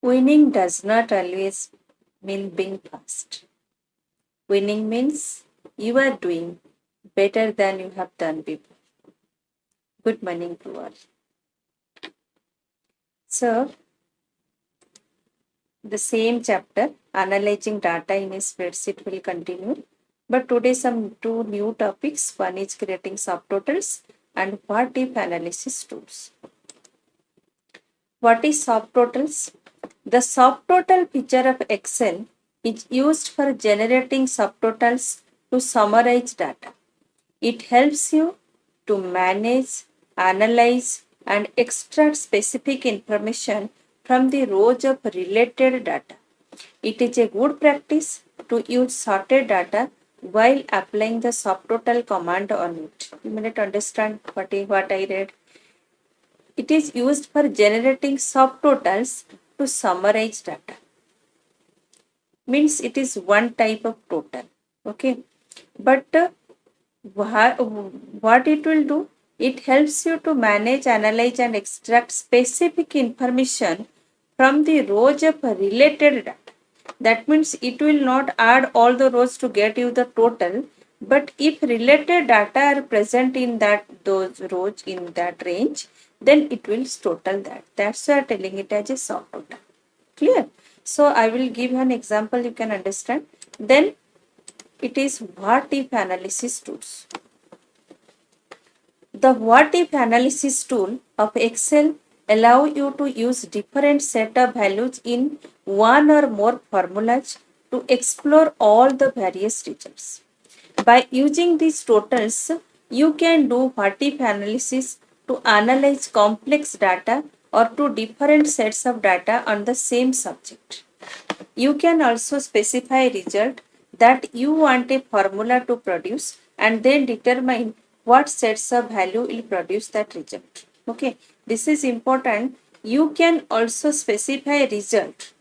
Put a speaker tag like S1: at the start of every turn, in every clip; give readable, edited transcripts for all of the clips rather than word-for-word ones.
S1: Winning does not always mean being fast. Winning means you are doing better than you have done before. Good morning to all. So, the same chapter, analyzing data in a spreadsheet, will continue. But today, some two new topics. One is creating subtotals and what if analysis tools. What is subtotals? The subtotal feature of Excel is used for generating subtotals to summarize data. It helps you to manage, analyze, and extract specific information from the rows of related data. It is a good practice to use sorted data while applying the subtotal command on it. You may not understand what I read. It is used for generating subtotals to summarize data. Means it is one type of total. Okay. But what it will do? It helps you to manage, analyze, and extract specific information from the rows of related data. That means it will not add all the rows to get you the total, but if related data are present in those rows in that range, then it will total that. That's why I'm telling it as a subtotal. Clear? So I will give you an example you can understand. Then it is what if analysis tools. The what if analysis tool of Excel allow you to use different set of values in one or more formulas to explore all the various results. By using these totals, you can do what if analysis to analyze complex data or two different sets of data on the same subject. You can also specify a result that you want a formula to produce and then determine what sets of value will produce that result. Okay, this is important. You can also specify a result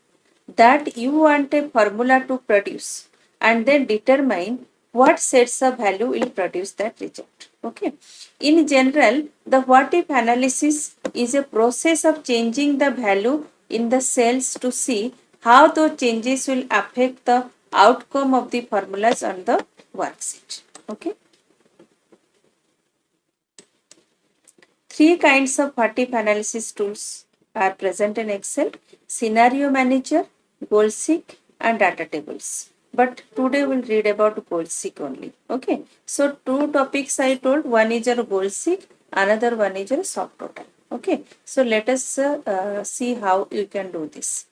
S1: that you want a formula to produce and then determine what sets of value will produce that result. Okay. In general, the what if analysis is a process of changing the value in the cells to see how those changes will affect the outcome of the formulas on the worksheet. Okay. Three kinds of what if analysis tools are present in Excel: scenario manager, goal seek, and data tables. But today we'll read about goal seek only. Okay. So two topics I told. One is your goal seek, another one is your subtotal. Okay. So let us see how you can do this.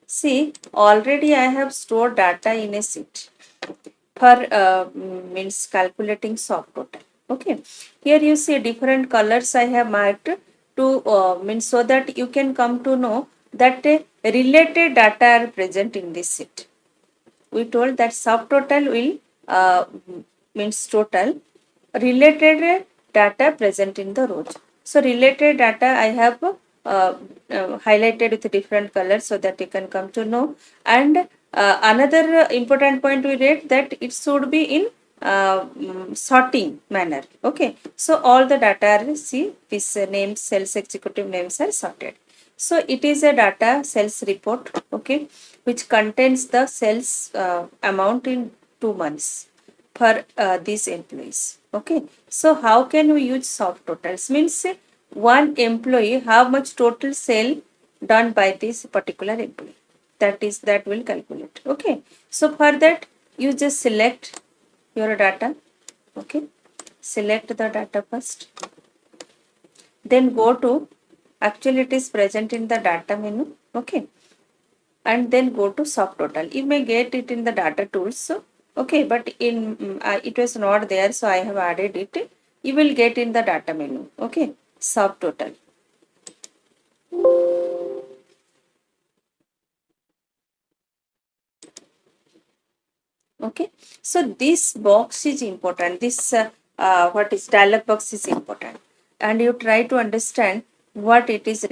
S1: See, already I have stored data in a sheet for means calculating subtotal. Okay, here you see different colors I have marked to means so that you can come to know that related data are present in this sheet. We told that subtotal will means total, related data present in the rows. So related data I have highlighted with different colors so that you can come to know. And another important point we read that it should be in sorting manner. Okay, so all the data are, see this names, sales executive names are sorted. So it is a data sales report, okay, which contains the sales amount in 2 months for these employees. Okay, so how can we use subtotals? Means one employee, how much total sale done by this particular employee. That will calculate. Okay, so for that you just select your data. Okay, select the data first. Then go to, actually it is present in the data menu. Okay, and then go to subtotal. You may get it in the data tools. So, okay, but in it was not there, so I have added it. You will get in the data menu. Okay, subtotal. Okay, so this box is important. This what is dialog box is important, and you try to understand what it is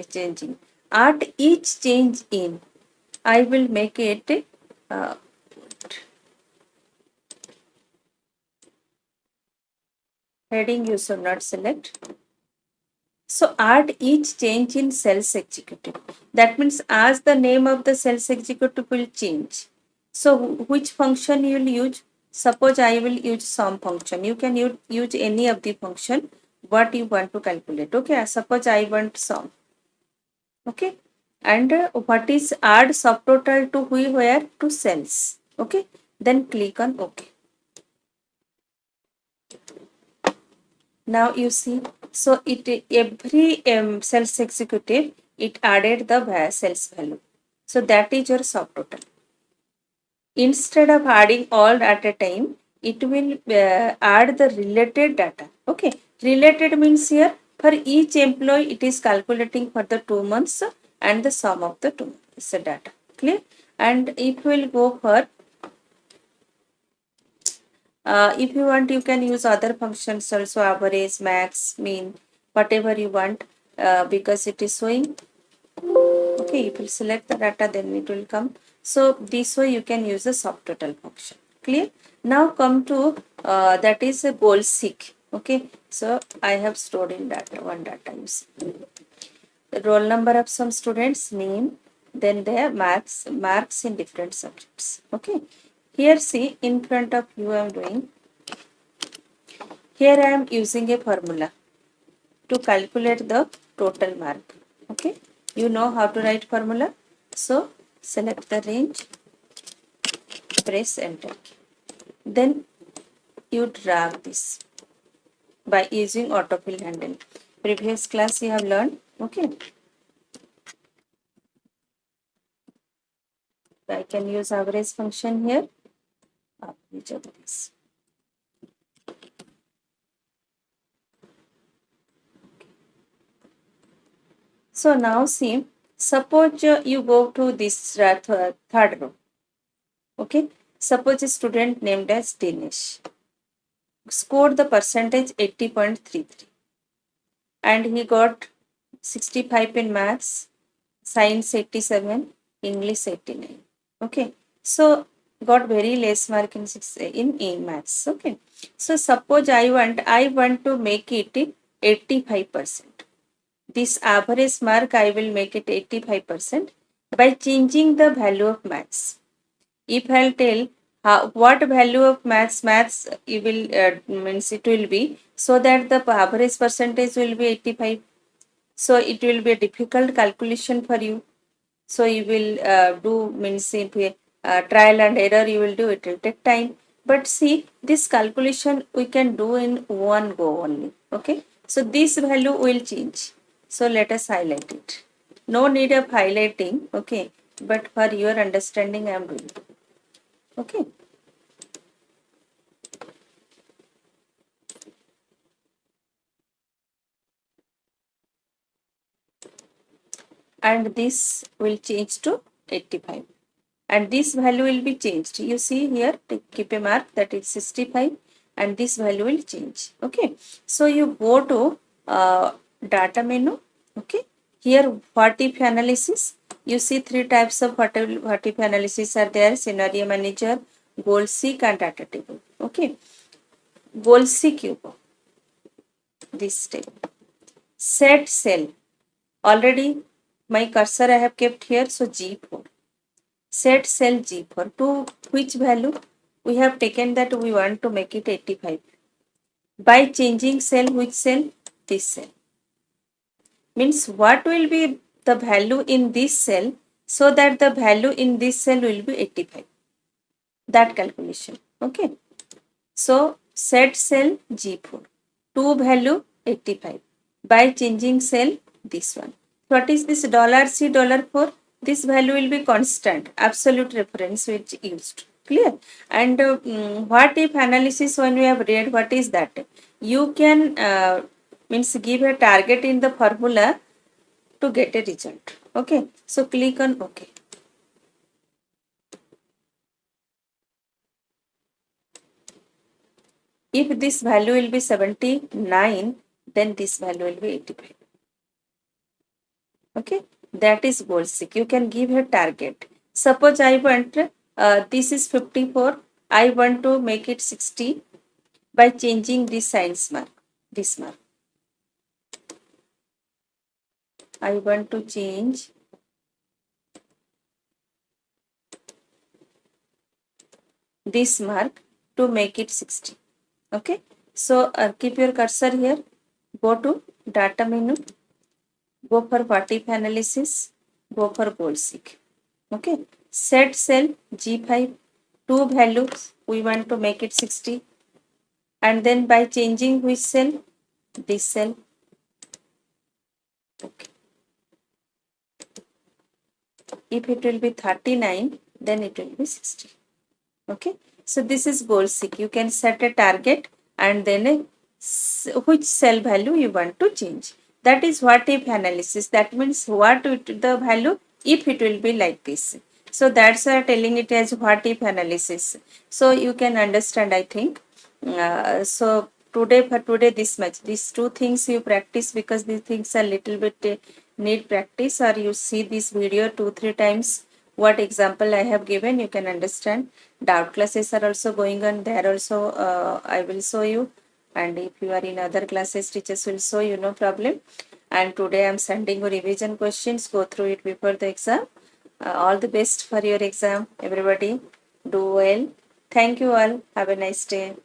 S1: changing. At each change in, I will make it heading. You should not select. So add each change in sales executive. That means as the name of the sales executive will change. So which function you will use? Suppose I will use sum function. You can use any of the function what you want to calculate. Okay, suppose I want sum. Okay, and what is add subtotal to where to sales. Okay, then click on OK. Now you see, so it every sales executive it added the sales value. So that is your subtotal. Instead of adding all at a time, it will add the related data. Okay, related means here for each employee it is calculating for the 2 months and the sum of the 2 months data. Clear? And if we will go for if you want, you can use other functions also, average, max, mean, whatever you want, because it is showing. Okay, if you select the data, then it will come. So this way you can use the subtotal function. Clear? Now come to that is a goal seek. Okay, so I have stored in data one data. You see the roll number of some students, name, then their marks in different subjects. Okay, here see in front of you I am doing. Here I am using a formula to calculate the total mark. Okay, you know how to write formula. So select the range, press enter. Then you drag this by using autofill handle. Previous class you have learned. Okay, I can use average function here. Average of this. So now see, suppose you go to this third row. Okay, suppose a student named as Dinesh scored the percentage 80.33 and he got 65 in maths, science 87, English 89. Okay, so got very less mark in in maths. Okay, so suppose I want to make it 85%. This average mark I will make it 85% by changing the value of maths. If I'll tell what value of maths you will means it will be, so that the average percentage will be 85. So it will be a difficult calculation for you. So you will do means if trial and error you will do, it will take time. But see, this calculation we can do in one go only. Okay, so this value will change. So let us highlight it. No need of highlighting. Okay, but for your understanding I am doing. Okay, and this will change to 85 and this value will be changed. You see here, keep a mark that it's 65 and this value will change. Okay, so you go to data menu. Okay, here what if analysis, you see three types of what if analysis are there: scenario manager, goal seek and data table. Okay, goal seek you go this step, set cell. Already my cursor I have kept here, so G4. Set cell G4 to which value? We have taken that we want to make it 85. By changing cell, which cell? This cell. Means what will be the value in this cell, so that the value in this cell will be 85. That calculation. Okay. So set cell G4. To value 85. By changing cell this one. What is this $C $4? This value will be constant, absolute reference which used. Clear? And what if analysis, when we have read, what is that? You can means give a target in the formula to get a result. Okay, so click on OK. If this value will be 79, then this value will be 85. Okay, that is goal seek. You can give a target. Suppose I want this is 54. I want to make it 60 by changing this science mark. This mark. I want to change this mark to make it 60. Okay, so keep your cursor here, go to data menu, go for what if analysis, go for goal seek. Okay, set cell G5, two values, we want to make it 60, and then by changing which cell, this cell. Okay, if it will be 39, then it will be 60. Okay, so this is goal seek. You can set a target and then which cell value you want to change. That is what if analysis. That means what the value if it will be like this. So that's why telling it as what if analysis. So you can understand, I think. So today this much. These two things you practice, because these things are little bit need practice, or you see this video 2-3 times. What example I have given, you can understand. Doubt classes are also going on. There also I will show you. And if you are in other classes, teachers will show you, no problem. And today I am sending you revision questions. Go through it before the exam. All the best for your exam, everybody. Do well. Thank you all. Have a nice day.